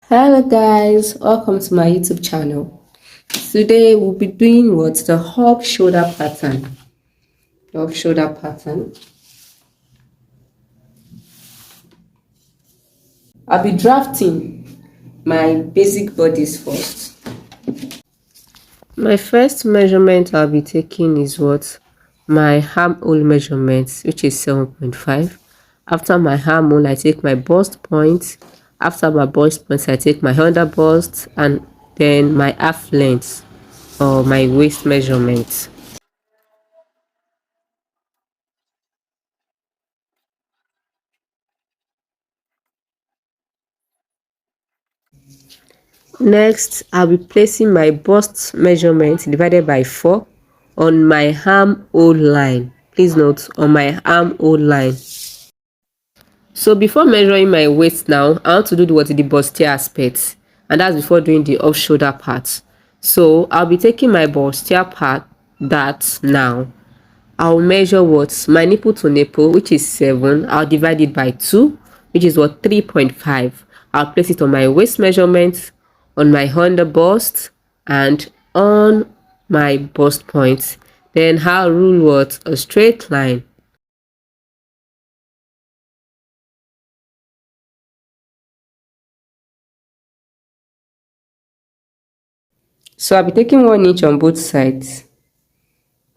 Hello guys, welcome to my YouTube channel. Today we'll be doing the off-shoulder pattern. The off-shoulder pattern. I'll be drafting my basic bodies first. My first measurement I'll be taking is my armhole measurement, which is 7.5. After my armhole, I take my bust point. After my bust point, I take my under bust and then my half length or my waist measurement. Next, I'll be placing my bust measurement divided by 4 on my armhole line. Please note, on my armhole line. So before measuring my waist now, I want to do the bustier aspect, and that's before doing the off-shoulder part. So I'll be taking my bustier part, that now. I'll measure my nipple to nipple, which is 7. I'll divide it by 2, which is 3.5. I'll place it on my waist measurement, on my under bust, and on my bust point. Then I'll rule a straight line. So I'll be taking 1 inch on both sides.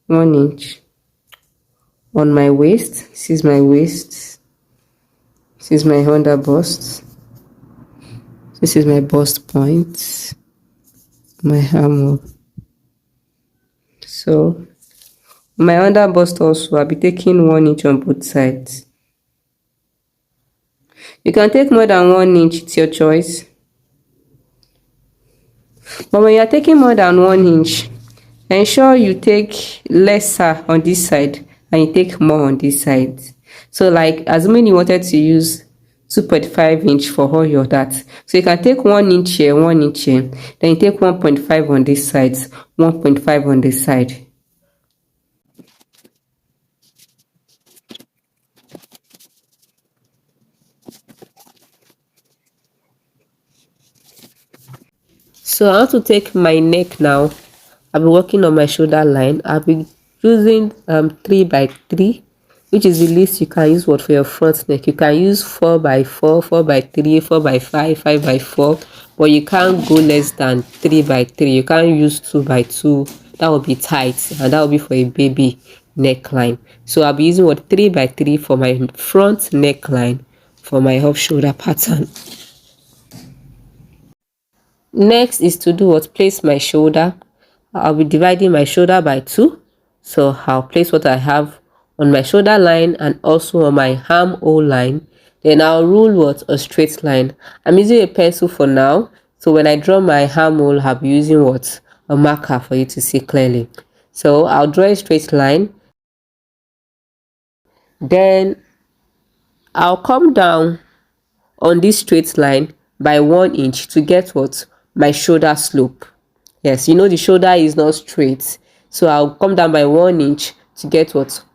1 inch on my waist. This is my waist. This is my under bust. This is my bust point. My armhole. So my under bust also, I'll be taking 1 inch on both sides. You can take more than 1 inch, it's your choice. But when you're taking more than 1 inch, ensure you take lesser on this side and you take more on this side. So like assuming you wanted to use 2.5 inch for all your that, so you can take 1 inch here, 1 inch here, then you take 1.5 on this side, 1.5 on this side. So I want to take my neck now. I'll be working on my shoulder line. I'll be using 3 by 3, which is the least you can use for your front neck. You can use 4 by 4, 4 by 3, 4 by 5, 5 by 4, but you can't go less than 3 by 3. You can't use 2 by 2. That will be tight, and that will be for a baby neckline. So I'll be using 3 by 3 for my front neckline for my off-shoulder pattern. Next is to do place my shoulder. I'll be dividing my shoulder by 2. So I'll place what I have on my shoulder line and also on my armhole line. Then I'll rule a straight line. I'm using a pencil for now. So when I draw my armhole, I'll be using a marker for you to see clearly. So I'll draw a straight line. Then I'll come down on this straight line by 1 inch to get my shoulder slope. Yes, you know the shoulder is not straight, so I'll come down by 1 inch to get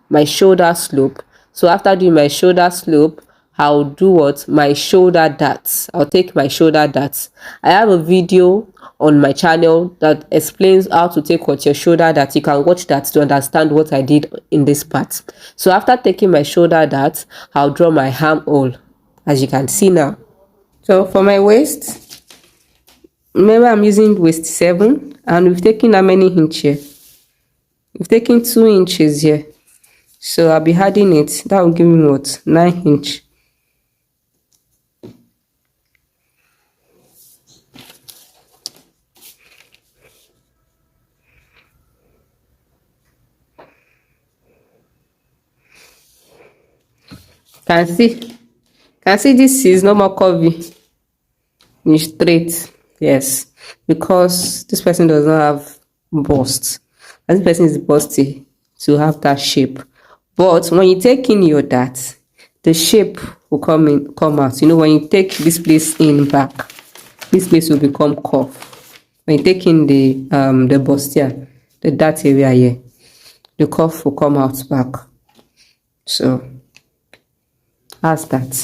my shoulder slope. So after doing my shoulder slope, I'll do my shoulder darts. I'll take my shoulder darts. I have a video on my channel that explains how to take your shoulder darts. You can watch that to understand what I did in this part. So after taking my shoulder darts, I'll draw my armhole, as you can see now. So for my waist, remember I'm using waist 7, and we've taken how many inches here? We've taken 2 inches here. So I'll be adding it. That will give me 9 inch. Can see this is no more curvy. It's straight. Yes, because this person does not have bust, and this person is busty to have that shape. But when you take in your dart, the shape will come out. You know, when you take this place in back, this place will become curved. When you take in the bustier, the dart area here, the curve will come out back. So that's that.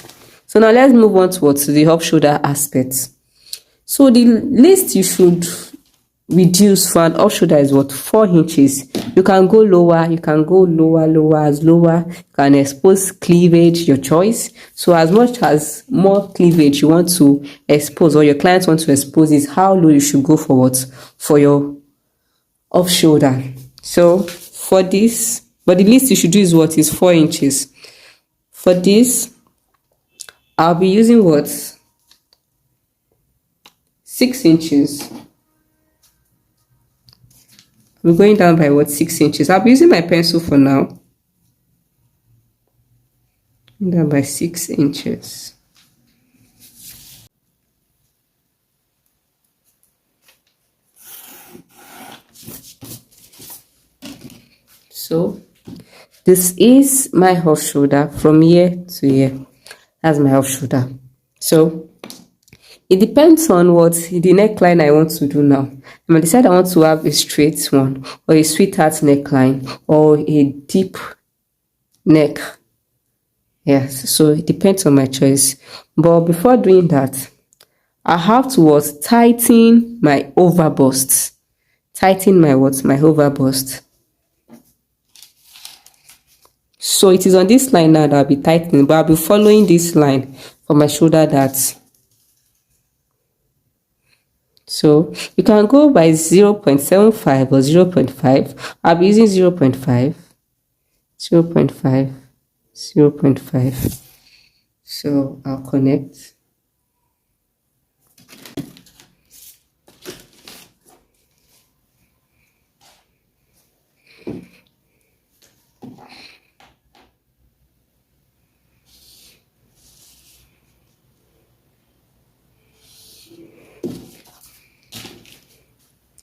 So now let's move on to the off-shoulder aspect. So the least you should reduce for an off shoulder is what? 4 inches. You can go lower, you can go lower, as lower. You can expose cleavage, your choice. So as much as more cleavage you want to expose, or your clients want to expose, is how low you should go for what? For your off shoulder. So for this, but the least you should do is what? Is 4 inches. For this, I'll be using what? 6 inches. We're going down by what? 6 inches. I'll be using my pencil for now. Down by 6 inches. So this is my off shoulder from here to here. That's my off shoulder. So it depends on what the neckline I want to do now. I might decide I want to have a straight one, or a sweetheart neckline, or a deep neck. Yes, so it depends on my choice. But before doing that, I have to what? Tighten my over bust. Tighten my what? My over bust. So it is on this line now that I'll be tightening, but I'll be following this line for my shoulder darts. So you can go by 0.75 or 0.5. I'll be using 0.5, 0.5, 0.5. So I'll connect.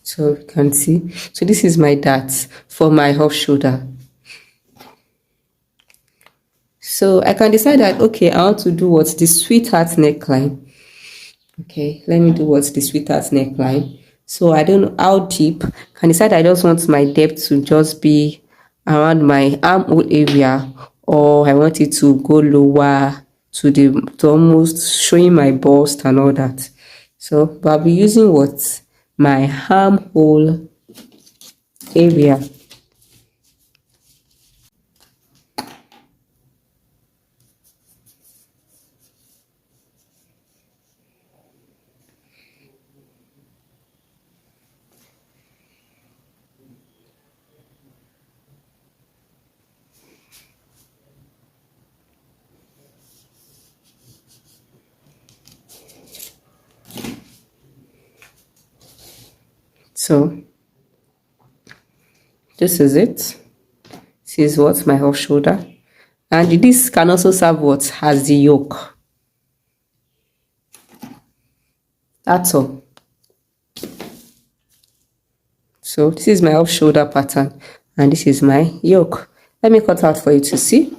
So you can see, so this is my dart for my off shoulder. So I can decide that, okay, I want to do what's the sweetheart neckline. Okay, let me do what's the sweetheart neckline. So I don't know how deep. I can decide I just want my depth to just be around my armhole area, or I want it to go lower to almost showing my bust and all that. So but I'll be using what? My armhole area. So this is it. This is what? My off shoulder. And this can also serve what? As the yoke. That's all. So this is my off shoulder pattern, and this is my yoke. Let me cut out for you to see.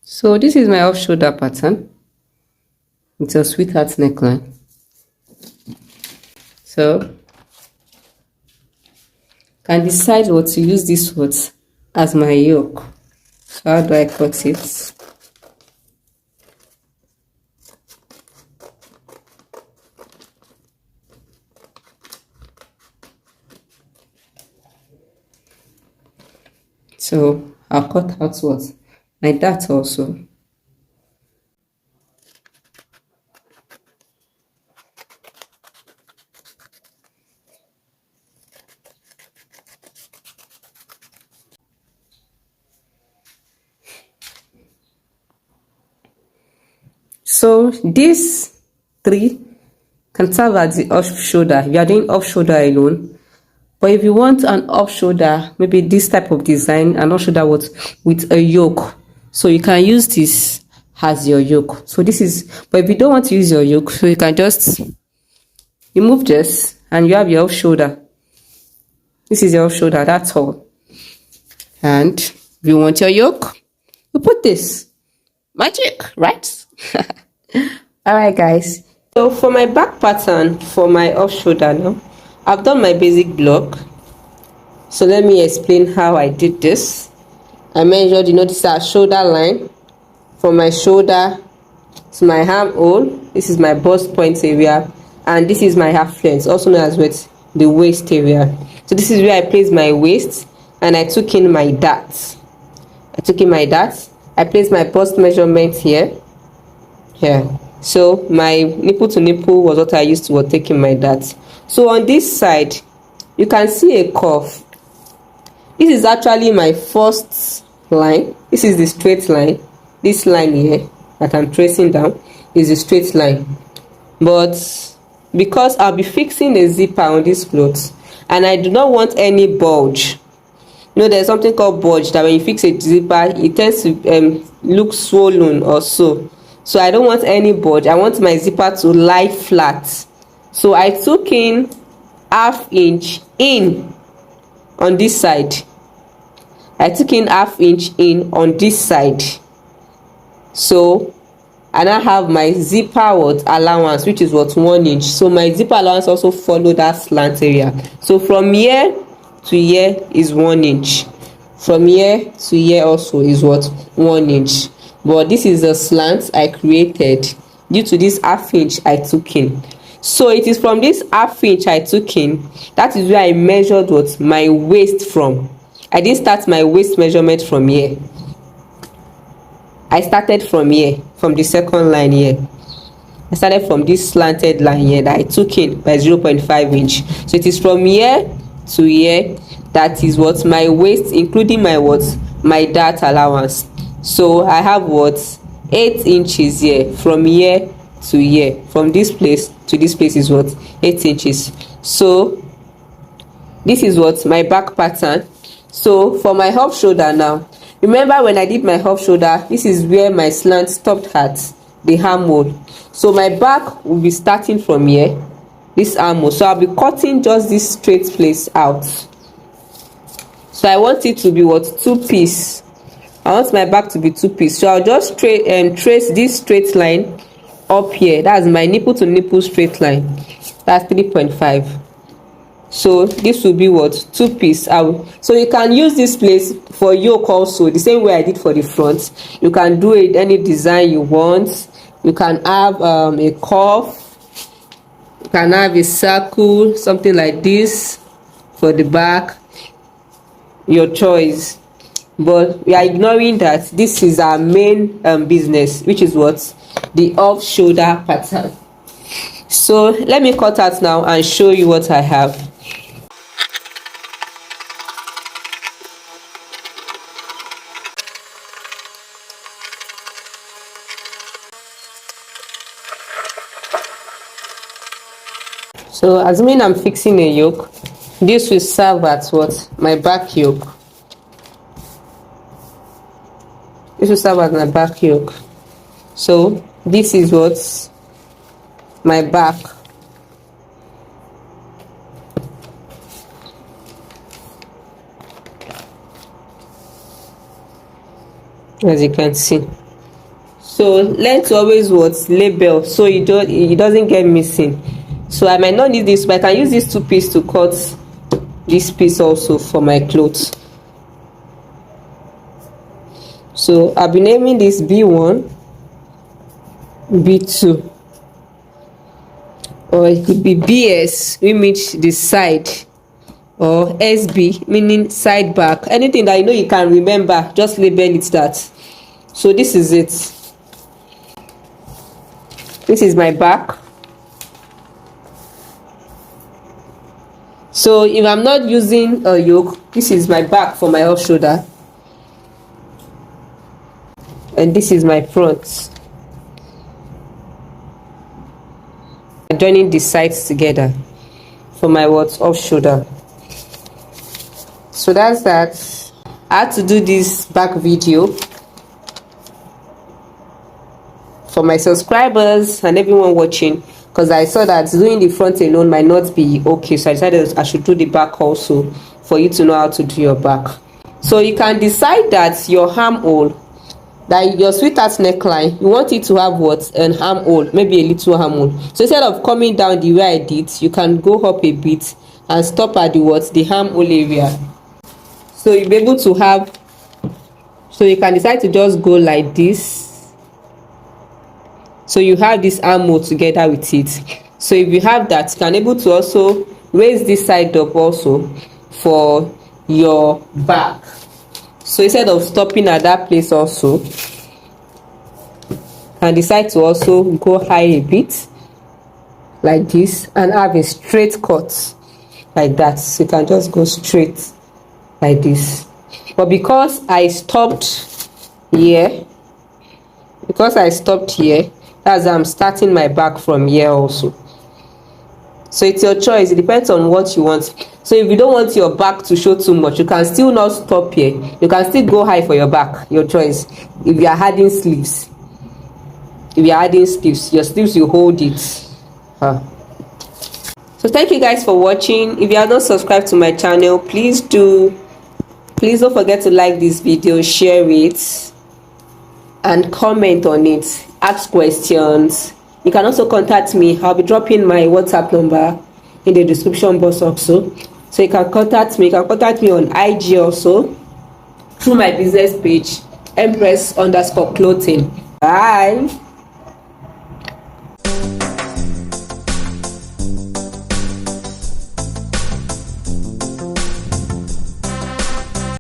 So this is my off shoulder pattern. It's a sweetheart neckline. So can decide what to use this what as my yoke. So how do I cut it? So I'll cut out what? My dart also. So these three can serve as the off shoulder. You are doing off shoulder alone. But if you want an off shoulder, maybe this type of design, an off shoulder with a yoke, so you can use this as your yoke. So this is, but if you don't want to use your yoke, so you can just remove this and you have your off shoulder. This is your off shoulder, that's all. And if you want your yoke, you put this. Magic, right? All right, guys. So for my back pattern, for my off shoulder now, I've done my basic block. So let me explain how I did this. I measured, this is our shoulder line. From my shoulder to my armhole, this is my bust point area, and this is my half length, also known as what, the waist area. So this is where I placed my waist, and I took in my dart. I placed my bust measurement here. So my nipple to nipple was what I used to take in my dart. So on this side, you can see a curve. This is actually my first line. This is the straight line. This line here that I'm tracing down is a straight line. But because I'll be fixing a zipper on this clothes, and I do not want any bulge. There's something called bulge that when you fix a zipper, it tends to look swollen or so. So I don't want any bulge. I want my zipper to lie flat. So I took in 1/2 inch in on this side. I took in 1/2 inch in on this side. So I now have my zipper allowance, which is 1 inch. So my zipper allowance also follow that slant area. So from here to here is 1 inch. From here to here also is 1 inch. But this is the slant I created due to this 1/2 inch I took in. So it is from this 1/2 inch I took in, that is where I measured my waist from. I didn't start my waist measurement from here. I started from here, from the second line here. I started from this slanted line here that I took in by 0.5 inch. So it is from here to here, that is my waist, including my dart allowance. So I have 8 inches here, from here to here. From this place to this place is 8 inches. So this is my back pattern. So for my off shoulder now, remember when I did my off shoulder, this is where my slant stopped at the armhole. So my back will be starting from here, this armhole. So I'll be cutting just this straight place out. So I want it to be 2-piece. I want my back to be 2-piece. So I'll just trace this straight line up here. That's my nipple to nipple straight line. That's 3.5. So this will be 2-piece. So you can use this place for yoke also, the same way I did for the front. You can do it any design you want. You can have a curve. You can have a circle, something like this for the back. Your choice. But we are ignoring that this is our main business, which is the off shoulder pattern. So let me cut out now and show you what I have. So assuming I'm fixing a yoke, this will serve as my back yoke. This will serve as my back yoke. So this is my back. As you can see. So let's always label so it doesn't get missing. So I might not need this, but I can use this 2-piece to cut this piece also for my clothes. So I'll be naming this B1, B2, or it could be BS, which means the side, or SB, meaning side back. Anything that you can remember, just label it that. So this is it. This is my back. So if I'm not using a yoke, this is my back for my off shoulder, and this is my front. I'm joining the sides together for my off shoulder. So that's that. I had to do this back video for my subscribers and everyone watching, because I saw that doing the front alone might not be okay, so I decided I should do the back also for you to know how to do your back. So you can decide that your armhole, that your sweetheart neckline, you want it to have an armhole, maybe a little armhole. So instead of coming down the way I did, you can go up a bit and stop at the armhole area. So you'll be able to have, so you can decide to just go like this. So you have this armhole together with it. So if you have that, you can able to also raise this side up also for your back. So instead of stopping at that place also, you can decide to also go high a bit like this and have a straight cut like that. So you can just go straight like this. But because I stopped here, that's I'm starting my back from here also. So it's your choice. It depends on what you want. So if you don't want your back to show too much, you can still not stop here. You can still go high for your back. Your choice. If you are adding sleeves, your sleeves, you hold it. So thank you guys for watching. If you are not subscribed to my channel, please don't forget to like this video, share it, and comment on it. Ask questions. You can also contact me. I'll be dropping my WhatsApp number in the description box also, so you can contact me. You can contact me on IG also through my business page, Empress_clothing. Bye.